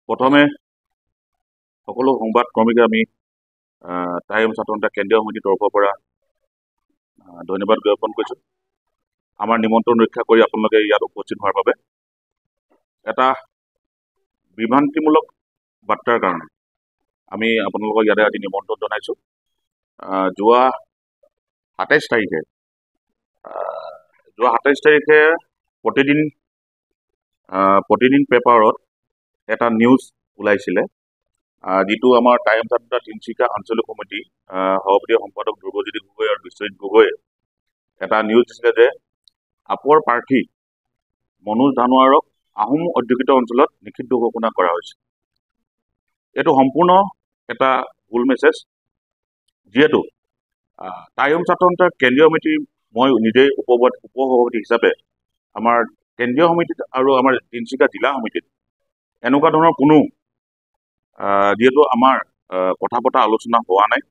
প্ৰথমে সকলো সংবাদ কৰ্মীকে আমি টাইম স্বাধীনতা কেন্দ্ৰীয় সমিতিৰ তৰফৰ পৰা ধন্যবাদ জ্ঞাপন কৰিছোঁ। আমাৰ নিমন্ত্ৰণ ৰক্ষা কৰি আপোনালোকে ইয়াত উপস্থিত হোৱাৰ বাবে। এটা বিভ্ৰান্তিমূলক বাৰ্তাৰ কাৰণে আমি আপোনালোকক ইয়াতে আজি নিমন্ত্ৰণ জনাইছোঁ। যোৱা ২৭ তাৰিখে প্ৰতিদিন পেপাৰত এটা নিউজ ওলাইছিলে, যিটো আমাৰ টাইম স্বাধীনতা তিনিচুকীয়া আঞ্চলিক সমিতি সভাপতি সম্পাদক ধ্ৰুৱজ্যোতি গগৈ আৰু বিশ্বজিৎ গগৈয়ে এটা নিউজ দিছিলে যে আপৰ প্ৰাৰ্থী মনোজ ধানোৱাৰক আহোম অধ্যুষিত অঞ্চলত নিষিদ্ধ ঘোষণা কৰা হৈছে। এইটো সম্পূৰ্ণ এটা ভুল মেছেজ, যিহেতু টাইম স্বাধীনতা কেন্দ্ৰীয় সমিতি মই নিজেই উপসভাপতি হিচাপে আমাৰ কেন্দ্ৰীয় সমিতিত আৰু আমাৰ তিনিচুকীয়া জিলা সমিতিত এনেকুৱা ধৰণৰ কোনো যিহেতু আমাৰ কথা পতা আলোচনা হোৱা নাই,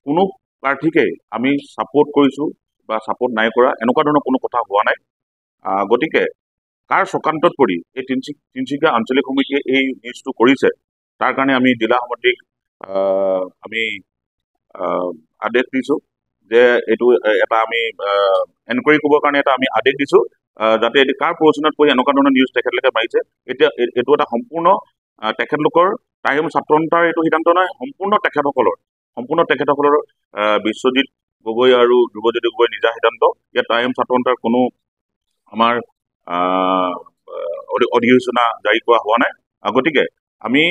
কোনো প্ৰাৰ্থীকে আমি ছাপোৰ্ট কৰিছোঁ বা ছাপোৰ্ট নাই কৰা এনেকুৱা ধৰণৰ কোনো কথা হোৱা নাই। গতিকে কাৰ চক্ৰান্তত পৰি এই তিনিচুকীয়া আঞ্চলিক সমিতিয়ে এই নিউজটো কৰিছে, তাৰ কাৰণে আমি জিলা সমিতিক আমি আদেশ দিছোঁ যে এইটো এটা আমি এনকুৱাৰী কৰিবৰ কাৰণে এটা আমি আদেশ দিছোঁ, যাতে কাৰ প্ৰয়োজনত পৰি এনেকুৱা ধৰণৰ নিউজ তেখেতলোকে মাৰিছে। এতিয়া এইটো এটা সম্পূৰ্ণ তেখেতলোকৰ টাইম স্বাধীনতাৰ এইটো সিদ্ধান্ত নহয়, সম্পূৰ্ণ তেখেতসকলৰ বিশ্বজিৎ গগৈ আৰু ধ্ৰুৱজ্যোতি গগৈ নিজা সিদ্ধান্ত। ইয়াত টাইম স্বাধীনতাৰ কোনো আমাৰ অধিসূচনা জাৰি কৰা হোৱা নাই। গতিকে আমি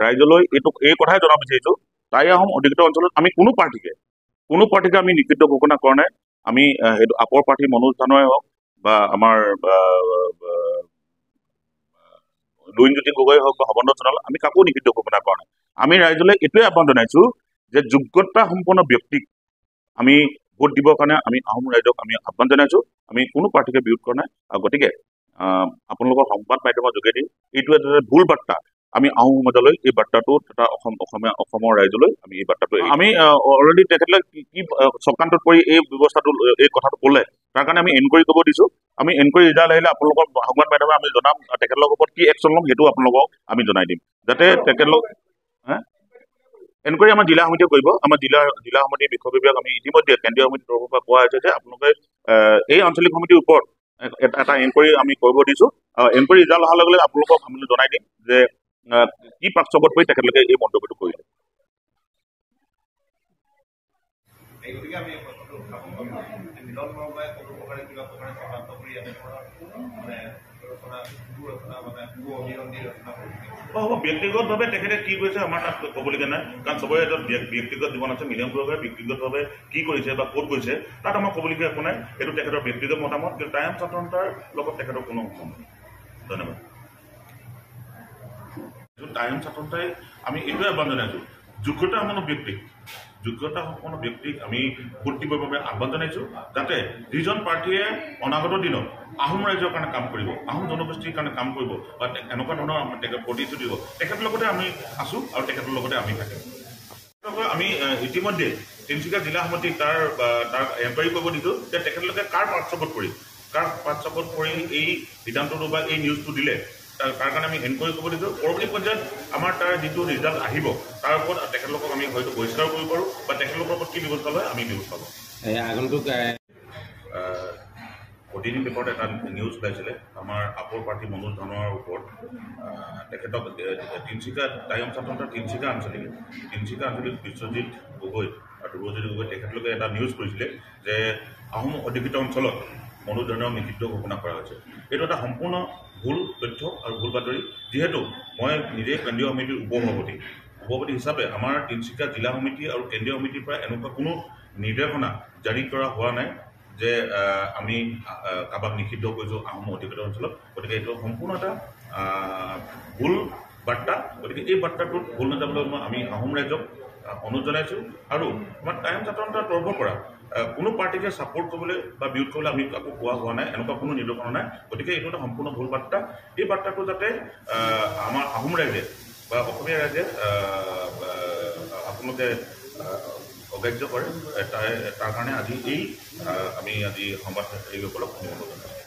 ৰাইজলৈ এই কথাই জনাব বিচাৰিছোঁ, টাই আহোম অধিকৃত অঞ্চলত আমি কোনো প্ৰাৰ্থীকে আমি নিষিদ্ধ ঘোষণা কৰা নাই। আমি সেইটো আপৰ প্ৰাৰ্থী মনোজ ধানোৱাৰে হওক বা আমাৰ লুইনজ্যোতি গগৈ হওক বা সবন্ধ সোণোৱাল, আমি কাকো নিষিদ্ধ ঘোষণা কৰা নাই। আমি ৰাইজলৈ এইটোৱে আহ্বান জনাইছোঁ যে যোগ্যতা সম্পন্ন ব্যক্তিক আমি ভোট দিবৰ কাৰণে আমি আহোম ৰাইজক আমি আহ্বান জনাইছোঁ। আমি কোনো প্ৰাৰ্থীকে বিৰোধ কৰা নাই। গতিকে আপোনালোকৰ সংবাদ মাধ্যমৰ যোগেদি এইটো এটা ভুল বাৰ্তা আমি আহোম সমাজলৈ, এই বাৰ্তাটো এটা অসমৰ ৰাইজলৈ আমি এই বাৰ্তাটো আমি অলৰেডি তেখেতলোকে কি চক্ৰান্তত পৰি এই ব্যৱস্থাটো এই কথাটো ক'লে, তাৰ কাৰণে আমি এনকুৱাৰী কৰিব দিছোঁ। আমি এনকুৱাৰী ৰিজাল্ট আহিলে আপোনালোকৰ সংবাদ মাধ্যমে আমি জনাম, তেখেতলোকৰ ওপৰত কি একশ্যন ল'ম সেইটো আপোনালোকক আমি জনাই দিম, যাতে তেখেতলোক এনকুৱাৰী আমাৰ জিলা সমিতিয়ে কৰিব। আমাৰ জিলা সমিতিৰ বিষয় বিভাগ আমি ইতিমধ্যে কেন্দ্ৰীয় সমিতিৰ তৰফৰ পৰা কোৱা হৈছে যে আপোনালোকে এই আঞ্চলিক সমিতিৰ ওপৰত এটা এনকুৱাৰী আমি কৰিব দিছোঁ। এনকুৱাৰী ৰিজাল্ট অহাৰ লগে লগে আপোনালোকক আমি জনাই দিম যে কি পাকচকত পৰি তেখেতলোকে এই মন্তব্যটো কৰিলে। ব্যক্তিগতভাৱে তেখেতে কি কৰিছে আমাৰ তাত ক'বলগীয়া নাই, কাৰণ চবৰে এজন ব্যক্তিগত জীৱন আছে। মিলিয়ন পুৰস্কাৰ ব্যক্তিগতভাৱে কি কৰিছে বা ক'ত গৈছে তাত আমাৰ ক'বলগীয়া একো নাই। এইটো তেখেতৰ ব্যক্তিগত মতামত, কিন্তু টাইম স্বাধীনতাৰ লগত তেখেতৰ কোনো সম্বন্ধ নাই। ধন্যবাদ। টাইম স্বাধীনতাই আমি এইটোৱে আহ্বান জনাইছোঁ, যোগ্যতা সম্পন্ন ব্যক্তিক আমি ভোট দিবৰ বাবে আহ্বান জনাইছোঁ, যাতে যিজন প্ৰাৰ্থীয়ে অনাগত দিনত আহোম ৰাইজৰ কাৰণে কাম কৰিব, আহোম জনগোষ্ঠীৰ কাৰণে কাম কৰিব বা এনেকুৱা ধৰণৰ প্ৰতিশ্ৰুতি দিব, তেখেতৰ লগতে আমি আছোঁ আৰু তেখেতৰ লগতে আমি থাকিম। আমি ইতিমধ্যে তিনিচুকীয়া জিলা সমিতিক তাৰ এনকুৱাৰী কৰিব দিছোঁ যে তেখেতলোকে কাৰ পাঠচকত পৰি এই সিদ্ধান্তটো বা এই নিউজটো দিলে, তাৰ কাৰণে আমি এনকুৱাৰী কৰিব দিছোঁ। পৰৱৰ্তী পৰ্যায়ত আমাৰ তাৰ যিটো ৰিজাল্ট আহিব তাৰ ওপৰত তেখেতলোকক আমি হয়তো বহিষ্কাৰ কৰিব পাৰোঁ বা তেখেতলোকৰ ওপৰত কি ব্যৱস্থা লয় আমি ব্যৱস্থা ল'ম। প্ৰতিদিন পেপাৰত এটা নিউজ ওলাইছিলে আমাৰ আপৰ প্ৰাৰ্থী মনোজ ধানোৱাৰৰ ওপৰত। তেখেতক তিনিচুকীয়া টাইম স্বাধীনতাৰ তিনিচুকীয়া আঞ্চলিক বিশ্বজিৎ গগৈ আৰু ধ্ৰুৱজ্যোতি গগৈ তেখেতলোকে এটা নিউজ কৰিছিলে যে আহোম অধিকৃত অঞ্চলত মনোজ ধানোৱাৰক নিষিদ্ধ ঘোষণা কৰা হৈছে। এইটো এটা সম্পূৰ্ণ ভুল তথ্য আৰু ভুল বাতৰি। যিহেতু মই নিজেই কেন্দ্ৰীয় সমিতিৰ উপসভাপতি হিচাপে আমাৰ তিনিচুকীয়া জিলা সমিতি আৰু কেন্দ্ৰীয় সমিতিৰ পৰা এনেকুৱা কোনো নিৰ্দেশনা জাৰি কৰা হোৱা নাই যে আমি কাৰোবাক নিষিদ্ধ কৰিছোঁ আহোম অধিকৃত অঞ্চলত। গতিকে এইটো সম্পূৰ্ণ এটা ভুল বাৰ্তা। গতিকে এই বাৰ্তাটোত ভুল নাযাবলৈ আমি আহোম ৰাইজক অনুৰোধ জনাইছোঁ। আৰু আমাৰ টাইম স্বাধীনতাৰ তৰফৰ পৰা কোনো পাৰ্টিকে ছাপোৰ্ট কৰিবলৈ বা বিৰোধ কৰিবলৈ আমি কাকো কোৱা হোৱা নাই, এনেকুৱা কোনো নিৰ্দেশনা নাই। গতিকে এইটো এটা সম্পূৰ্ণ ভুল বাৰ্তা। এই বাৰ্তাটো যাতে আমাৰ আহোম ৰাইজে বা অসমীয়া ৰাইজে আপোনালোকে অগ্ৰাহ্য কৰে, তাৰ কাৰণে আজি আমি সংবাদ সকলক অনুৰোধ জনাইছোঁ।